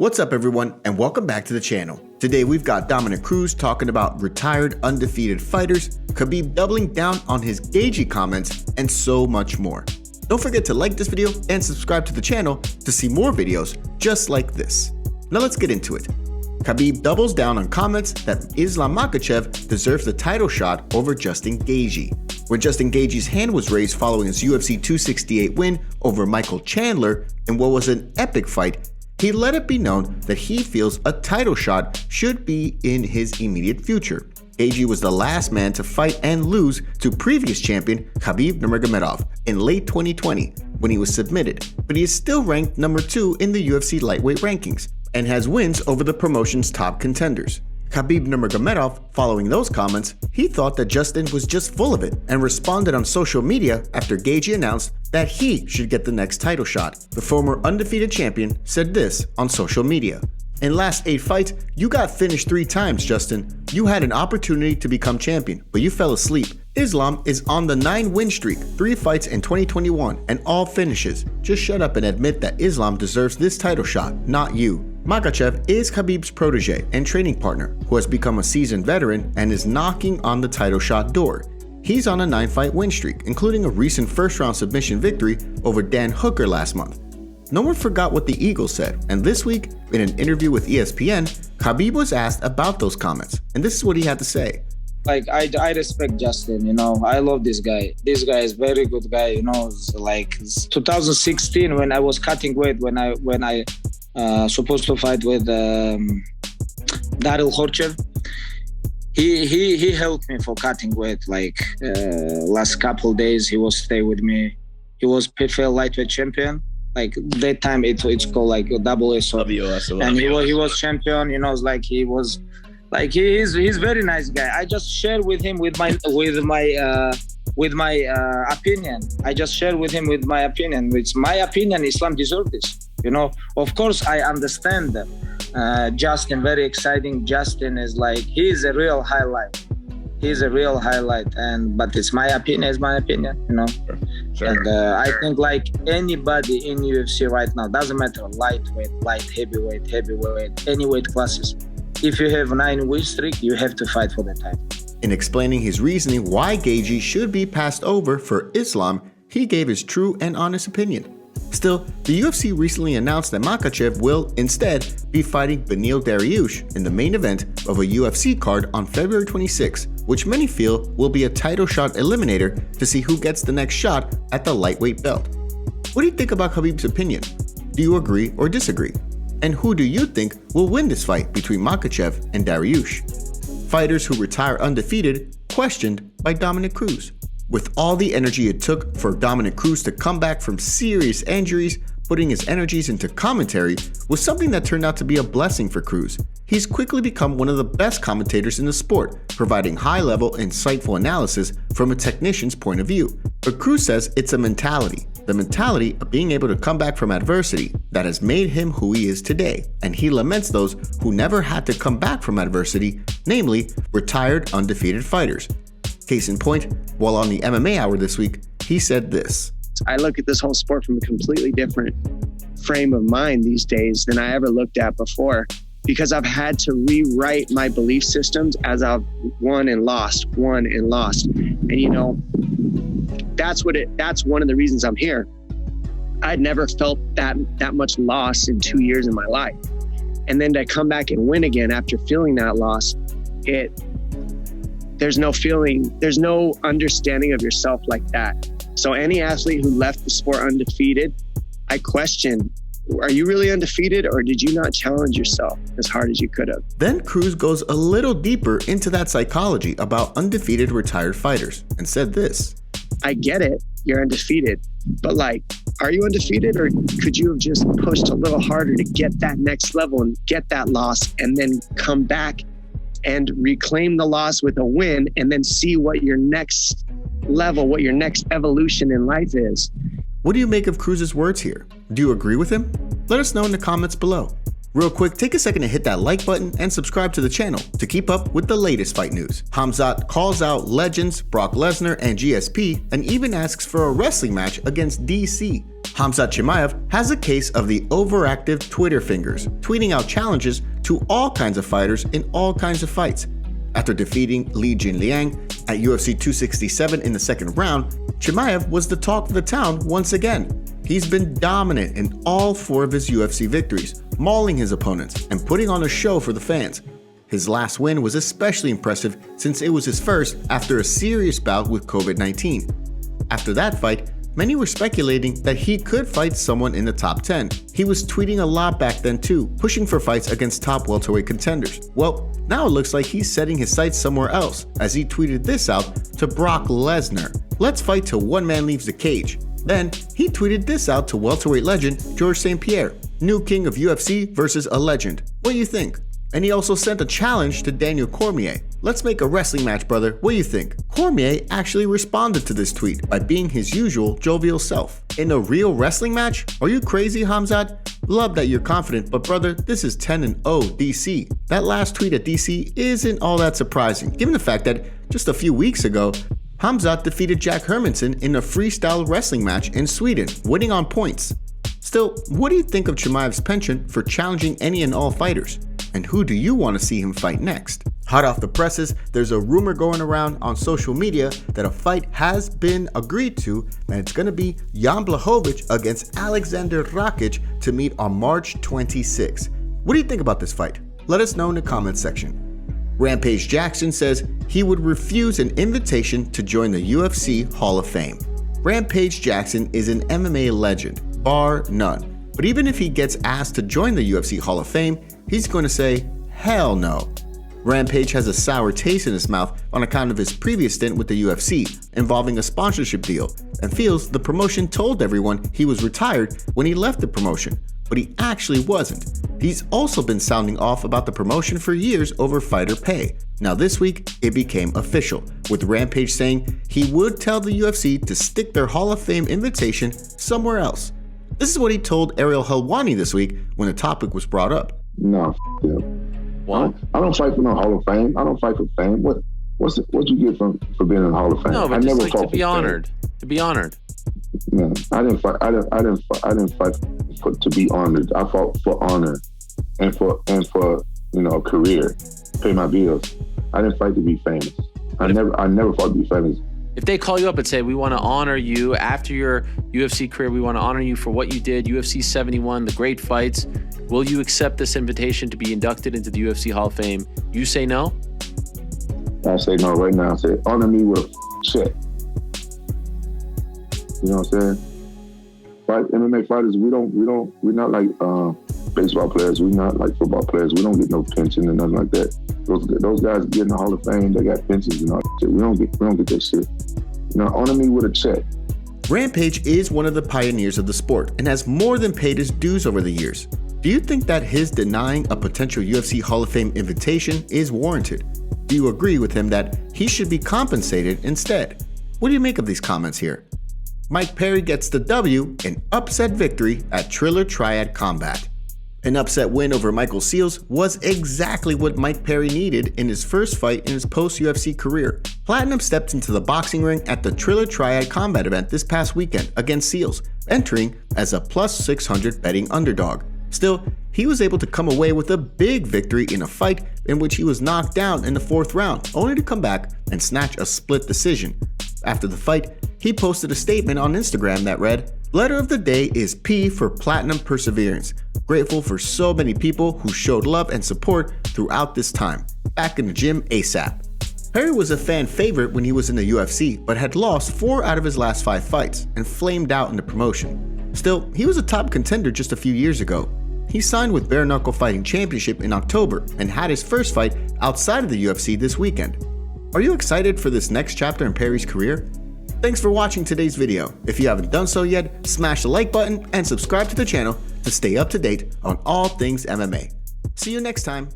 What's up everyone, and welcome back to the channel. Today we've got Dominick Cruz talking about retired undefeated fighters, Khabib doubling down on his Gaethje comments, and so much more. Don't forget to like this video and subscribe to the channel to see more videos just like this. Now let's get into it. Khabib doubles down on comments that Islam Makhachev deserves the title shot over Justin Gaethje. When Justin Gaethje's hand was raised following his UFC 268 win over Michael Chandler in what was an epic fight, he let it be known that he feels a title shot should be in his immediate future. Gaethje was the last man to fight and lose to previous champion Khabib Nurmagomedov in late 2020 when he was submitted, but he is still ranked number 2 in the UFC lightweight rankings and has wins over the promotion's top contenders. Khabib Nurmagomedov, following those comments, he thought that Justin was just full of it and responded on social media after Gaethje announced that he should get the next title shot. The former undefeated champion said this on social media. "In last 8 fights, you got finished 3 times, Justin. You had an opportunity to become champion, but you fell asleep. Islam is on the 9-win streak, 3 fights in 2021, and all finishes. Just shut up and admit that Islam deserves this title shot, not you." Makhachev is Khabib's protege and training partner, who has become a seasoned veteran and is knocking on the title shot door. He's on a 9-fight win streak, including a recent first-round submission victory over Dan Hooker last month. No one forgot what the Eagle said, and this week, in an interview with ESPN, Khabib was asked about those comments, and this is what he had to say. I respect Justin, I love this guy. This guy is very good guy, like 2016 when I was cutting weight, when I supposed to fight with Daryl Horcher. He helped me for cutting weight, last couple days he was stay with me. He was PFL lightweight champion. Like that time it's called like WSO. And he was champion, he's very nice guy. I just share with him with my opinion. I just share with him with my opinion. It's my opinion, Islam deserves this. Of course I understand that. Justin, very exciting. Justin is he's a real highlight. He's a real highlight, but it's my opinion. It's my opinion, Sure. And I think anybody in UFC right now, doesn't matter lightweight, light, heavyweight, any weight classes. If you have 9-win streak, you have to fight for the title. In explaining his reasoning why Gaethje should be passed over for Islam, he gave his true and honest opinion. Still, the UFC recently announced that Makhachev will instead be fighting Beneil Dariush in the main event of a UFC card on February 26, which many feel will be a title shot eliminator to see who gets the next shot at the lightweight belt. What do you think about Khabib's opinion? Do you agree or disagree? And who do you think will win this fight between Makhachev and Dariush? Fighters who retire undefeated, questioned by Dominick Cruz. With all the energy it took for Dominick Cruz to come back from serious injuries, putting his energies into commentary was something that turned out to be a blessing for Cruz. He's quickly become one of the best commentators in the sport, providing high-level, insightful analysis from a technician's point of view. But Cruz says it's a mentality, the mentality of being able to come back from adversity that has made him who he is today, and he laments those who never had to come back from adversity, namely retired undefeated fighters. Case in point, while on the MMA Hour this week, he said this. I look at this whole sport from a completely different frame of mind these days than I ever looked at before, because I've had to rewrite my belief systems as I've won and lost. And that's one of the reasons I'm here. I'd never felt that much loss in 2 years in my life. And then to come back and win again after feeling that loss, there's no understanding of yourself like that. So any athlete who left the sport undefeated, I question, are you really undefeated, or did you not challenge yourself as hard as you could have? Then Cruz goes a little deeper into that psychology about undefeated retired fighters and said this. I get it, you're undefeated, but are you undefeated, or could you have just pushed a little harder to get that next level and get that loss and then come back and reclaim the loss with a win and then see what your next level, what your next evolution in life is? What do you make of Cruz's words here? Do you agree with him? Let us know in the comments below. Real quick, take a second to hit that like button and subscribe to the channel to keep up with the latest fight news. Khamzat calls out legends Brock Lesnar and GSP and even asks for a wrestling match against DC. Khamzat Chimaev has a case of the overactive Twitter fingers, tweeting out challenges to all kinds of fighters in all kinds of fights. After defeating Li Jinliang at UFC 267 in the second round, Chimaev was the talk of the town once again. He's been dominant in all 4 of his UFC victories, mauling his opponents and putting on a show for the fans. His last win was especially impressive since it was his first after a serious bout with COVID-19. After that fight, many were speculating that he could fight someone in the top 10. He was tweeting a lot back then too, pushing for fights against top welterweight contenders. Well, now it looks like he's setting his sights somewhere else as he tweeted this out to Brock Lesnar: "Let's fight till one man leaves the cage." Then he tweeted this out to welterweight legend George St-Pierre: "New king of UFC versus a legend. What do you think?" And he also sent a challenge to Daniel Cormier: "Let's make a wrestling match, brother. What do you think?" Cormier actually responded to this tweet by being his usual jovial self. "In a real wrestling match? Are you crazy, Khamzat? Love that you're confident, but brother, this is 10-0 DC." That last tweet at DC isn't all that surprising, given the fact that just a few weeks ago, Khamzat defeated Jack Hermansson in a freestyle wrestling match in Sweden, winning on points. Still, what do you think of Chimaev's penchant for challenging any and all fighters? And who do you want to see him fight next? Hot off the presses, there's a rumor going around on social media that a fight has been agreed to, and it's going to be Jan Blachowicz against Alexander Rakic to meet on March 26. What do you think about this fight? Let us know in the comments section. Rampage Jackson says he would refuse an invitation to join the UFC Hall of Fame. Rampage Jackson is an MMA legend, bar none. But even if he gets asked to join the UFC Hall of Fame, he's going to say, hell no. Rampage has a sour taste in his mouth on account of his previous stint with the UFC, involving a sponsorship deal, and feels the promotion told everyone he was retired when he left the promotion, but he actually wasn't. He's also been sounding off about the promotion for years over fighter pay. Now this week, it became official, with Rampage saying he would tell the UFC to stick their Hall of Fame invitation somewhere else. This is what he told Ariel Helwani this week when the topic was brought up. No, yeah. What? I don't fight for no Hall of Fame. I don't fight for fame. What you get for being in the Hall of Fame? No, but I just never like fought to be honored. Fame. To be honored. No, I didn't fight. I didn't fight to be honored. I fought for honor and for a career, pay my bills. I didn't fight to be famous. I never fought to be famous. If they call you up and say, we want to honor you after your UFC career, we want to honor you for what you did, UFC 71, the great fights, will you accept this invitation to be inducted into the UFC Hall of Fame? You say no? I say no right now. I say honor me with a check. You know what I'm saying? MMA fighters, we're not like baseball players. We're not like football players. We don't get no pension and nothing like that. Those guys get in the Hall of Fame, they got pensions and all that shit. We don't get that shit. Honor me with a check. Rampage is one of the pioneers of the sport and has more than paid his dues over the years. Do you think that his denying a potential UFC Hall of Fame invitation is warranted? Do you agree with him that he should be compensated instead? What do you make of these comments here? Mike Perry gets the W in upset victory at Triller Triad Combat. An upset win over Michael Seals was exactly what Mike Perry needed in his first fight in his post-UFC career. Platinum stepped into the boxing ring at the Triller Triad Combat event this past weekend against Seals, entering as a plus 600 betting underdog. Still, he was able to come away with a big victory in a fight in which he was knocked down in the 4th round, only to come back and snatch a split decision. After the fight, he posted a statement on Instagram that read, "Letter of the day is P for Platinum Perseverance. Grateful for so many people who showed love and support throughout this time. Back in the gym ASAP." Perry was a fan favorite when he was in the UFC, but had lost 4 out of his last 5 fights and flamed out in the promotion. Still, he was a top contender just a few years ago. He signed with Bare Knuckle Fighting Championship in October and had his first fight outside of the UFC this weekend. Are you excited for this next chapter in Perry's career? Thanks for watching today's video. If you haven't done so yet, smash the like button and subscribe to the channel to stay up to date on all things MMA. See you next time.